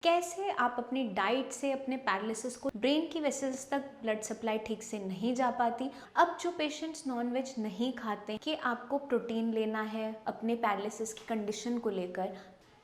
कैसे आप अपनी डाइट से अपने पैरालिसिस को ब्रेन की वेसल्स तक ब्लड सप्लाई ठीक से नहीं जा पाती। अब जो पेशेंट्स नॉनवेज नहीं खाते कि आपको प्रोटीन लेना है अपने पैरालिसिस की कंडीशन को लेकर।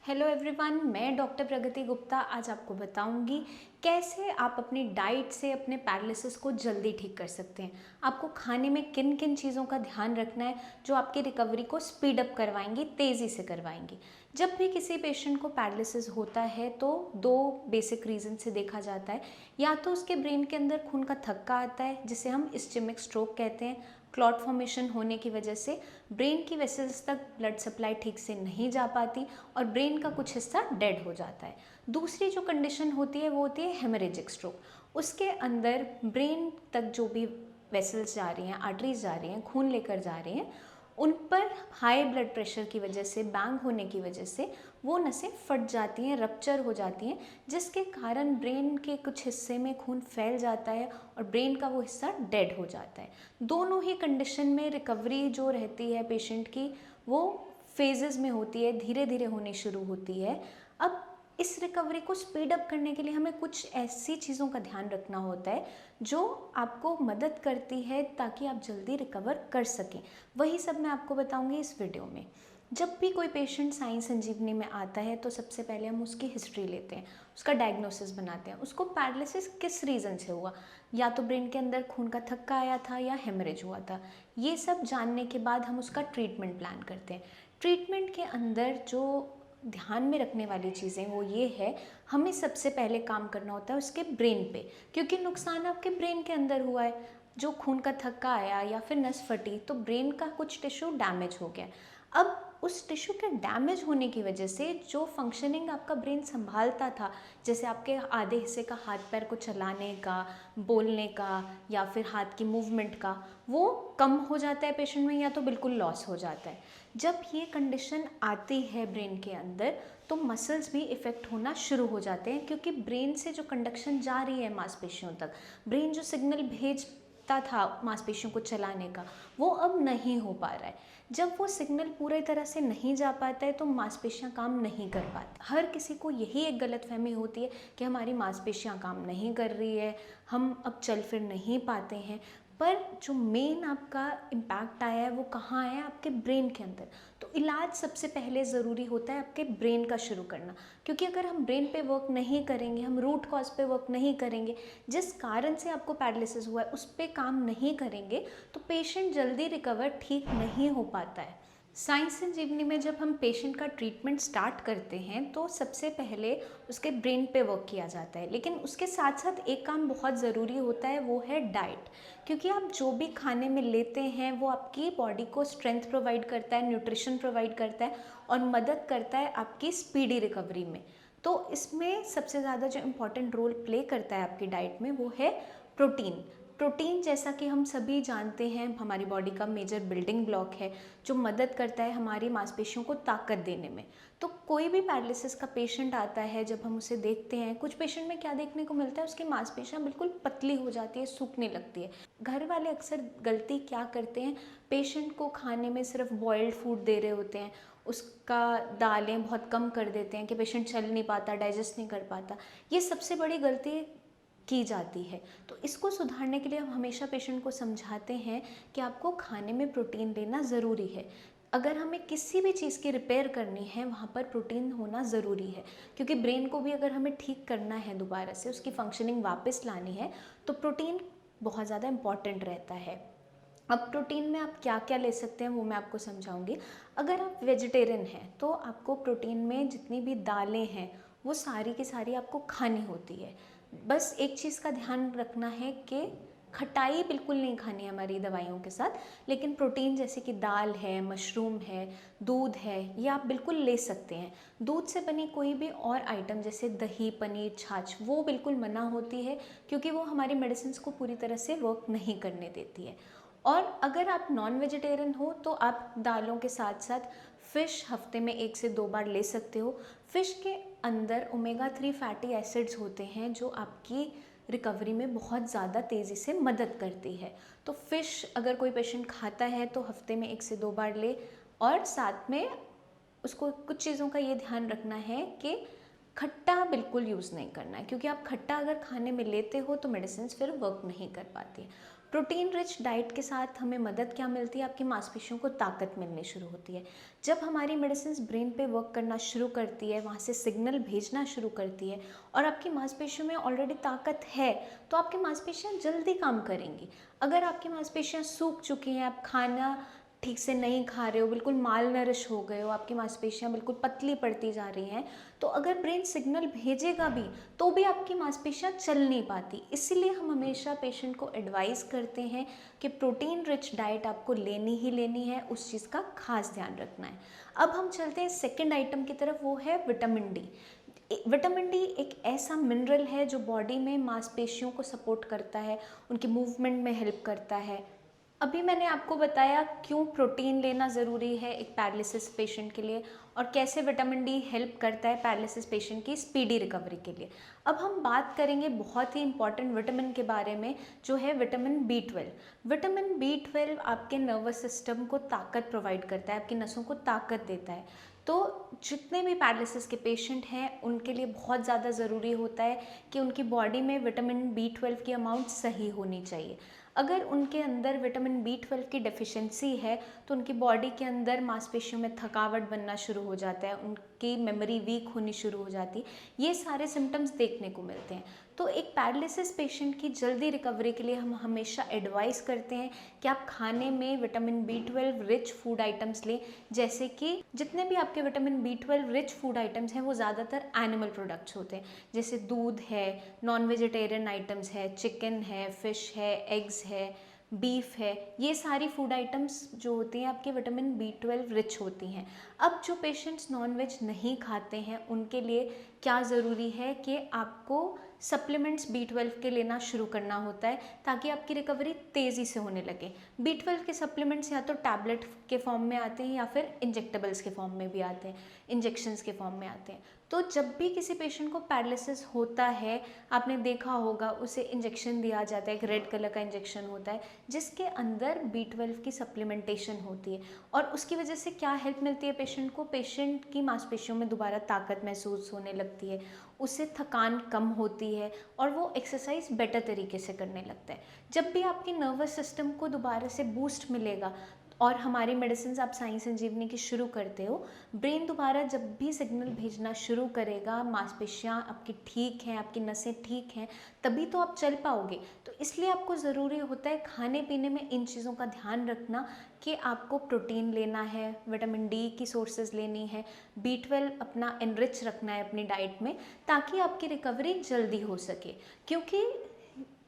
हेलो एवरीवन, मैं डॉक्टर प्रगति गुप्ता आज आपको बताऊंगी कैसे आप अपनी डाइट से अपने पैरालिसिस को जल्दी ठीक कर सकते हैं। आपको खाने में किन किन चीज़ों का ध्यान रखना है जो आपकी रिकवरी को स्पीड अप करवाएंगी, तेज़ी से करवाएंगी। जब भी किसी पेशेंट को पैरालिसिस होता है तो दो बेसिक रीज़न से देखा जाता है। या तो उसके ब्रेन के अंदर खून का थक्का आता है जिसे हम इस्चेमिक स्ट्रोक कहते हैं। क्लॉट फॉर्मेशन होने की वजह से ब्रेन की वेसल्स तक ब्लड सप्लाई ठीक से नहीं जा पाती और ब्रेन का कुछ हिस्सा डेड हो जाता है। दूसरी जो कंडीशन होती है वो होती है हेमरेजिक स्ट्रोक। उसके अंदर ब्रेन तक जो भी वेसल्स जा रही हैं, आर्टरीज जा रही हैं, खून लेकर जा रही हैं, उन पर हाई ब्लड प्रेशर की वजह से, बैंग होने की वजह से वो नसें फट जाती हैं, रप्चर हो जाती हैं, जिसके कारण ब्रेन के कुछ हिस्से में खून फैल जाता है और ब्रेन का वो हिस्सा डेड हो जाता है। दोनों ही कंडीशन में रिकवरी जो रहती है पेशेंट की वो फेजेस में होती है, धीरे धीरे होनी शुरू होती है। अब इस रिकवरी को स्पीड अप करने के लिए हमें कुछ ऐसी चीज़ों का ध्यान रखना होता है जो आपको मदद करती है ताकि आप जल्दी रिकवर कर सकें। वही सब मैं आपको बताऊंगी इस वीडियो में। जब भी कोई पेशेंट साई संजीवनी में आता है तो सबसे पहले हम उसकी हिस्ट्री लेते हैं, उसका डायग्नोसिस बनाते हैं, उसको पैरालिसिस किस रीज़न से हुआ, या तो ब्रेन के अंदर खून का थक्का आया था या हेमरेज हुआ था। ये सब जानने के बाद हम उसका ट्रीटमेंट प्लान करते हैं। ट्रीटमेंट के अंदर जो ध्यान में रखने वाली चीज़ें वो ये है, हमें सबसे पहले काम करना होता है उसके ब्रेन पे, क्योंकि नुकसान आपके ब्रेन के अंदर हुआ है। जो खून का थक्का आया या फिर नस फटी तो ब्रेन का कुछ टिश्यू डैमेज हो गया। अब उस टिश्यू के डैमेज होने की वजह से जो फंक्शनिंग आपका ब्रेन संभालता था, जैसे आपके आधे हिस्से का हाथ पैर को चलाने का, बोलने का या फिर हाथ की मूवमेंट का, वो कम हो जाता है पेशेंट में या तो बिल्कुल लॉस हो जाता है। जब ये कंडीशन आती है ब्रेन के अंदर तो मसल्स भी इफ़ेक्ट होना शुरू हो जाते हैं, क्योंकि ब्रेन से जो कंडक्शन जा रही है मांसपेशियों तक, ब्रेन जो सिग्नल भेजता था मांसपेशियों को चलाने का, वो अब नहीं हो पा रहा है। जब वो सिग्नल पूरी तरह से नहीं जा पाता है तो मांसपेशियां काम नहीं कर पाती। हर किसी को यही एक गलतफहमी होती है कि हमारी मांसपेशियां काम नहीं कर रही है, हम अब चल फिर नहीं पाते हैं। पर जो मेन आपका इम्पैक्ट आया है वो कहाँ आया है? आपके ब्रेन के अंदर। तो इलाज सबसे पहले ज़रूरी होता है आपके ब्रेन का शुरू करना, क्योंकि अगर हम ब्रेन पे वर्क नहीं करेंगे, हम रूट कॉज पे वर्क नहीं करेंगे, जिस कारण से आपको पैरालिसिस हुआ है उस पर काम नहीं करेंगे तो पेशेंट जल्दी रिकवर ठीक नहीं हो पाता है। साई संजीवनी में जब हम पेशेंट का ट्रीटमेंट स्टार्ट करते हैं तो सबसे पहले उसके ब्रेन पे वर्क किया जाता है, लेकिन उसके साथ साथ एक काम बहुत ज़रूरी होता है, वो है डाइट। क्योंकि आप जो भी खाने में लेते हैं वो आपकी बॉडी को स्ट्रेंथ प्रोवाइड करता है, न्यूट्रिशन प्रोवाइड करता है और मदद करता है आपकी स्पीडी रिकवरी में। तो इसमें सबसे ज़्यादा जो इम्पॉर्टेंट रोल प्ले करता है आपकी डाइट में वो है प्रोटीन। प्रोटीन, जैसा कि हम सभी जानते हैं, हमारी बॉडी का मेजर बिल्डिंग ब्लॉक है जो मदद करता है हमारी मांसपेशियों को ताकत देने में। तो कोई भी पैरालिसिस का पेशेंट आता है, जब हम उसे देखते हैं, कुछ पेशेंट में क्या देखने को मिलता है, उसकी मांसपेशियां बिल्कुल पतली हो जाती है, सूखने लगती है। घर वाले अक्सर गलती क्या करते हैं, पेशेंट को खाने में सिर्फ बॉइल्ड फूड दे रहे होते हैं, उसका दालें बहुत कम कर देते हैं कि पेशेंट चल नहीं पाता, डाइजेस्ट नहीं कर पाता। ये सबसे बड़ी गलती की जाती है। तो इसको सुधारने के लिए हम हमेशा पेशेंट को समझाते हैं कि आपको खाने में प्रोटीन लेना ज़रूरी है। अगर हमें किसी भी चीज़ की रिपेयर करनी है वहाँ पर प्रोटीन होना ज़रूरी है, क्योंकि ब्रेन को भी अगर हमें ठीक करना है, दोबारा से उसकी फंक्शनिंग वापस लानी है, तो प्रोटीन बहुत ज़्यादा इम्पॉर्टेंट रहता है। अब प्रोटीन में आप क्या क्या ले सकते हैं वो मैं आपको समझाऊंगी। अगर आप वेजिटेरियन हैं तो आपको प्रोटीन में जितनी भी दालें हैं वो सारी की सारी आपको खानी होती है। बस एक चीज़ का ध्यान रखना है कि खटाई बिल्कुल नहीं खानी है हमारी दवाइयों के साथ, लेकिन प्रोटीन जैसे कि दाल है, मशरूम है, दूध है, ये आप बिल्कुल ले सकते हैं। दूध से बनी कोई भी और आइटम जैसे दही, पनीर, छाछ, वो बिल्कुल मना होती है, क्योंकि वो हमारी मेडिसिन को पूरी तरह से वर्क नहीं करने देती है। और अगर आप नॉन वेजिटेरियन हो तो आप दालों के साथ साथ फ़िश हफ्ते में 1 से 2 बार ले सकते हो। फ़िश के अंदर ओमेगा 3 फैटी एसिड्स होते हैं जो आपकी रिकवरी में बहुत ज़्यादा तेज़ी से मदद करती है। तो फ़िश अगर कोई पेशेंट खाता है तो हफ्ते में 1 से 2 बार ले, और साथ में उसको कुछ चीज़ों का ये ध्यान रखना है कि खट्टा बिल्कुल यूज़ नहीं करना है, क्योंकि आप खट्टा अगर खाने में लेते हो तो मेडिसिन फिर वर्क नहीं कर पाती है। प्रोटीन रिच डाइट के साथ हमें मदद क्या मिलती है, आपकी मांसपेशियों को ताकत मिलनी शुरू होती है। जब हमारी मेडिसिन ब्रेन पे वर्क करना शुरू करती है, वहाँ से सिग्नल भेजना शुरू करती है और आपकी मांसपेशियों में ऑलरेडी ताकत है, तो आपकी मांसपेशियाँ जल्दी काम करेंगी। अगर आपकी मांसपेशियाँ सूख चुकी हैं, आप खाना ठीक से नहीं खा रहे हो, बिल्कुल माल नरिश हो गए हो, आपकी मांसपेशियाँ बिल्कुल पतली पड़ती जा रही हैं, तो अगर ब्रेन सिग्नल भेजेगा भी तो भी आपकी मांसपेशियाँ चल नहीं पाती। इसीलिए हम हमेशा पेशेंट को एडवाइस करते हैं कि प्रोटीन रिच डाइट आपको लेनी ही लेनी है, उस चीज़ का खास ध्यान रखना है। अब हम चलते हैं सेकेंड आइटम की तरफ, वो है विटामिन डी। विटामिन डी एक ऐसा मिनरल है जो बॉडी में मांसपेशियों को सपोर्ट करता है, उनकी मूवमेंट में हेल्प करता है। अभी मैंने आपको बताया क्यों प्रोटीन लेना ज़रूरी है एक पैरालिसिस पेशेंट के लिए और कैसे विटामिन डी हेल्प करता है पैरालिसिस पेशेंट की स्पीडी रिकवरी के लिए। अब हम बात करेंगे बहुत ही इंपॉर्टेंट विटामिन के बारे में, जो है विटामिन B12। विटामिन B12 आपके नर्वस सिस्टम को ताकत प्रोवाइड करता है, आपकी नसों को ताकत देता है। तो जितने भी पैरालिसिस के पेशेंट हैं उनके लिए बहुत ज़्यादा ज़रूरी होता है कि उनकी बॉडी में विटामिन B12 की अमाउंट सही होनी चाहिए। अगर उनके अंदर विटामिन B12 की डेफिशिएंसी है तो उनकी बॉडी के अंदर मांसपेशियों में थकावट बनना शुरू हो जाता है, उनकी मेमोरी वीक होनी शुरू हो जाती है, ये सारे सिम्टम्स देखने को मिलते हैं। तो एक पैरालिसिस पेशेंट की जल्दी रिकवरी के लिए हम हमेशा एडवाइस करते हैं कि आप खाने में vitamin B12 rich food items लें, जैसे कि जितने भी आपके vitamin B12 rich food items हैं वो ज़्यादातर एनिमल प्रोडक्ट्स होते हैं, जैसे दूध है, नॉन वेजिटेरियन आइटम्स है, चिकन है, फिश है, एग्स है, बीफ है, ये सारी फूड आइटम्स जो होती हैं आपके विटामिन B12 रिच होती हैं। अब जो पेशेंट्स नॉन वेज नहीं खाते हैं उनके लिए क्या ज़रूरी है कि आपको सप्लीमेंट्स B12 के लेना शुरू करना होता है ताकि आपकी रिकवरी तेज़ी से होने लगे। B12 के सप्लीमेंट्स या तो टैबलेट के फॉर्म में आते हैं या फिर इंजेक्टेबल्स के फॉर्म में भी आते हैं, इंजेक्शंस के फॉर्म में आते हैं। तो जब भी किसी पेशेंट को पैरालिसिस होता है, आपने देखा होगा उसे इंजेक्शन दिया जाता है, एक रेड कलर का इंजेक्शन होता है जिसके अंदर B12 की सप्लीमेंटेशन होती है और उसकी वजह से क्या हेल्प मिलती है पेशेंट को, पेशेंट की मांसपेशियों में दोबारा ताकत महसूस होने लगती है, उससे थकान कम होती है और वो एक्सरसाइज बेटर तरीके से करने लगता है। जब भी आपकी नर्वस सिस्टम को दोबारा से बूस्ट मिलेगा और हमारी मेडिसिन आप साई संजीवनी की शुरू करते हो, ब्रेन दोबारा जब भी सिग्नल भेजना शुरू करेगा, मांसपेशियाँ आपकी ठीक हैं, आपकी नसें ठीक हैं, तभी तो आप चल पाओगे। तो इसलिए आपको ज़रूरी होता है खाने पीने में इन चीज़ों का ध्यान रखना कि आपको प्रोटीन लेना है, विटामिन डी की सोर्सेज लेनी है, B12 अपना एनरिच रखना है अपनी डाइट में ताकि आपकी रिकवरी जल्दी हो सके। क्योंकि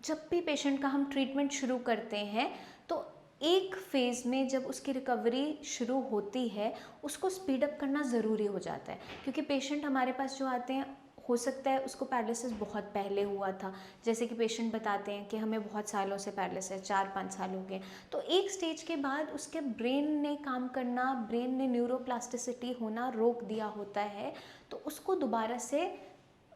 जब भी पेशेंट का हम ट्रीटमेंट शुरू करते हैं तो एक फेज़ में जब उसकी रिकवरी शुरू होती है उसको स्पीड अप करना ज़रूरी हो जाता है, क्योंकि पेशेंट हमारे पास जो आते हैं हो सकता है उसको पैरालिसिस बहुत पहले हुआ था, जैसे कि पेशेंट बताते हैं कि हमें बहुत सालों से पैरालिसिस है, 4-5 साल हो गए। तो एक स्टेज के बाद उसके ब्रेन ने काम करना, ब्रेन ने न्यूरोप्लास्टिसिटी होना रोक दिया होता है, तो उसको दोबारा से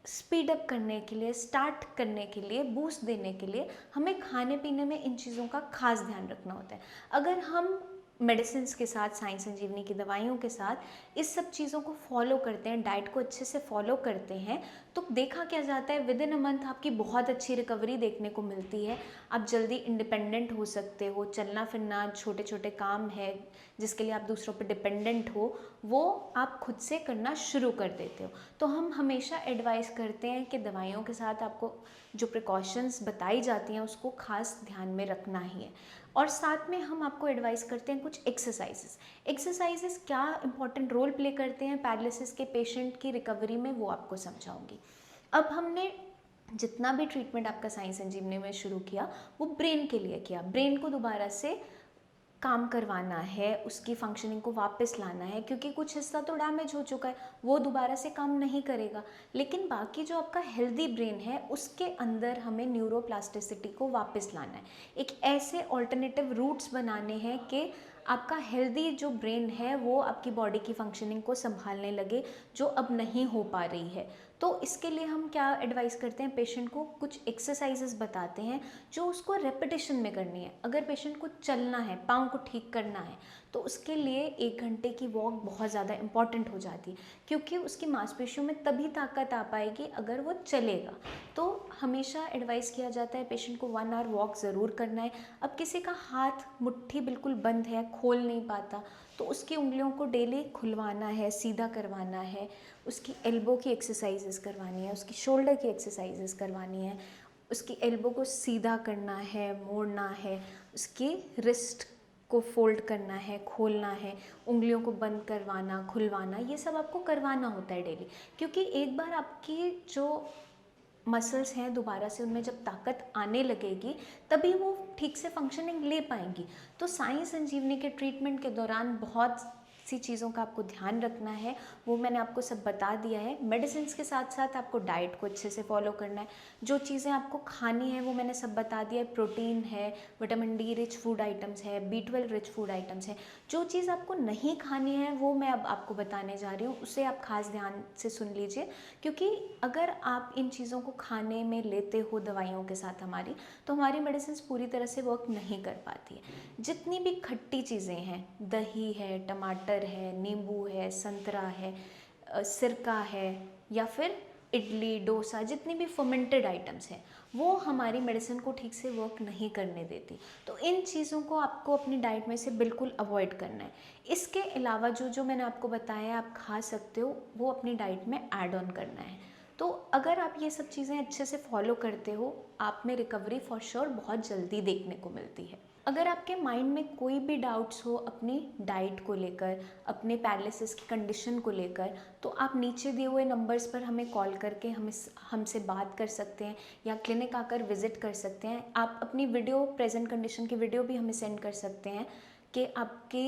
स्पीड अप करने के लिए, स्टार्ट करने के लिए, बूस्ट देने के लिए हमें खाने पीने में इन चीज़ों का खास ध्यान रखना होता है। अगर हम मेडिसिन के साथ, साई संजीवनी की दवाइयों के साथ इस सब चीज़ों को फॉलो करते हैं, डाइट को अच्छे से फॉलो करते हैं, तो देखा क्या जाता है विद इन अ मंथ आपकी बहुत अच्छी रिकवरी देखने को मिलती है। आप जल्दी इंडिपेंडेंट हो सकते हो, चलना फिरना, छोटे छोटे काम है जिसके लिए आप दूसरों पर डिपेंडेंट हो, वो आप खुद से करना शुरू कर देते हो। तो हम हमेशा एडवाइस करते हैं कि दवाइयों के साथ आपको जो प्रिकॉशंस बताई जाती हैं उसको खास ध्यान में रखना ही है। और साथ में हम आपको एडवाइस करते हैं कुछ एक्सरसाइजेस क्या इंपॉर्टेंट रोल प्ले करते हैं पैरालिसिस के पेशेंट की रिकवरी में, वो आपको समझाऊंगी। अब हमने जितना भी ट्रीटमेंट आपका साई संजीवनी में शुरू किया वो ब्रेन के लिए किया, ब्रेन को दोबारा से काम करवाना है, उसकी फंक्शनिंग को वापस लाना है, क्योंकि कुछ हिस्सा तो डैमेज हो चुका है, वो दोबारा से काम नहीं करेगा। लेकिन बाकी जो आपका हेल्दी ब्रेन है उसके अंदर हमें न्यूरोप्लास्टिसिटी को वापस लाना है, एक ऐसे ऑल्टरनेटिव रूट्स बनाने हैं कि आपका हेल्दी जो ब्रेन है वो आपकी बॉडी की फंक्शनिंग को संभालने लगे, जो अब नहीं हो पा रही है। तो इसके लिए हम क्या एडवाइस करते हैं, पेशेंट को कुछ एक्सरसाइजेस बताते हैं जो उसको रेपिटेशन में करनी है। अगर पेशेंट को चलना है, पाँव को ठीक करना है, तो उसके लिए 1 घंटे की वॉक बहुत ज़्यादा इंपॉर्टेंट हो जाती है, क्योंकि उसकी मांसपेशियों में तभी ताकत आ पाएगी अगर वो चलेगा। तो हमेशा एडवाइस किया जाता है पेशेंट को 1 आवर वॉक ज़रूर करना है। अब किसी का हाथ मुट्ठी बिल्कुल बंद है, खोल नहीं पाता, तो उसकी उंगलियों को डेली खुलवाना है, सीधा करवाना है, उसकी एल्बो की एक्सरसाइजेस करवानी है, उसकी शोल्डर की एक्सरसाइजेस करवानी है, उसकी एल्बो को सीधा करना है, मोड़ना है, उसकी रिस्ट को फोल्ड करना है, खोलना है, उंगलियों को बंद करवाना, खुलवाना, ये सब आपको करवाना होता है डेली। क्योंकि एक बार आपकी जो मसल्स हैं दोबारा से उनमें जब ताकत आने लगेगी तभी वो ठीक से फंक्शनिंग ले पाएंगी। तो साई संजीवनी के ट्रीटमेंट के दौरान बहुत सी चीज़ों का आपको ध्यान रखना है, वो मैंने आपको सब बता दिया है। मेडिसिन के साथ साथ आपको डाइट को अच्छे से फॉलो करना है, जो चीज़ें आपको खानी है वो मैंने सब बता दिया है। प्रोटीन है, vitamin D rich food items है, B12 रिच फूड आइटम्स है। जो चीज़ आपको नहीं खानी है वो मैं अब आपको बताने जा रही हूँ, उसे आप खास ध्यान से सुन लीजिए, क्योंकि अगर आप इन चीज़ों को खाने में लेते हो दवाइयों के साथ हमारी, तो हमारी मेडिसिन पूरी तरह से वर्क नहीं कर पाती है। जितनी भी खट्टी चीज़ें हैं, दही है, टमाटर है, नींबू है, संतरा है, सिरका है, या फिर इडली डोसा, जितनी भी फर्मेंटेड आइटम्स हैं वो हमारी मेडिसिन को ठीक से वर्क नहीं करने देती। तो इन चीज़ों को आपको अपनी डाइट में से बिल्कुल अवॉइड करना है। इसके अलावा जो जो मैंने आपको बताया आप खा सकते हो, वो अपनी डाइट में ऐड ऑन करना है। तो अगर आप ये सब चीज़ें अच्छे से फॉलो करते हो, आप में रिकवरी फॉर श्योर बहुत जल्दी देखने को मिलती है। अगर आपके माइंड में कोई भी डाउट्स हो अपनी डाइट को लेकर, अपने पैरालिसिस की कंडीशन को लेकर, तो आप नीचे दिए हुए नंबर्स पर हमें कॉल करके हमसे बात कर सकते हैं, या क्लिनिक आकर विजिट कर सकते हैं। आप अपनी वीडियो, प्रेजेंट कंडीशन की वीडियो भी हमें सेंड कर सकते हैं कि आपके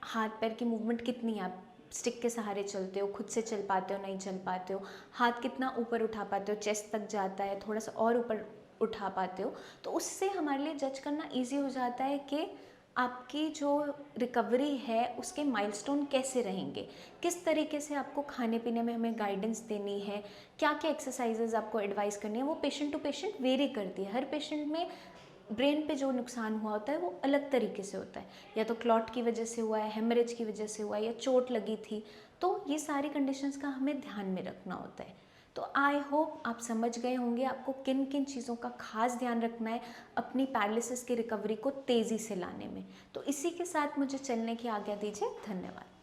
हाथ पैर की मूवमेंट कितनी है, आप स्टिक के सहारे चलते हो, खुद से चल पाते हो, नहीं चल पाते हो, हाथ कितना ऊपर उठा पाते हो, चेस्ट तक जाता है, थोड़ा सा और ऊपर उठा पाते हो। तो उससे हमारे लिए जज करना इजी हो जाता है कि आपकी जो रिकवरी है उसके माइलस्टोन कैसे रहेंगे, किस तरीके से आपको खाने पीने में हमें गाइडेंस देनी है, क्या क्या एक्सरसाइजेज आपको एडवाइस करनी है। वो पेशेंट टू पेशेंट वेरी करती है। हर पेशेंट में ब्रेन पे जो नुकसान हुआ होता है वो अलग तरीके से होता है, या तो क्लॉट की वजह से हुआ है, हेमरेज की वजह से हुआ है, या चोट लगी थी। तो ये सारी कंडीशंस का हमें ध्यान में रखना होता है। तो आई होप आप समझ गए होंगे आपको किन किन चीज़ों का खास ध्यान रखना है अपनी पैरालिसिस की रिकवरी को तेज़ी से लाने में। तो इसी के साथ मुझे चलने की आज्ञा दीजिए। धन्यवाद।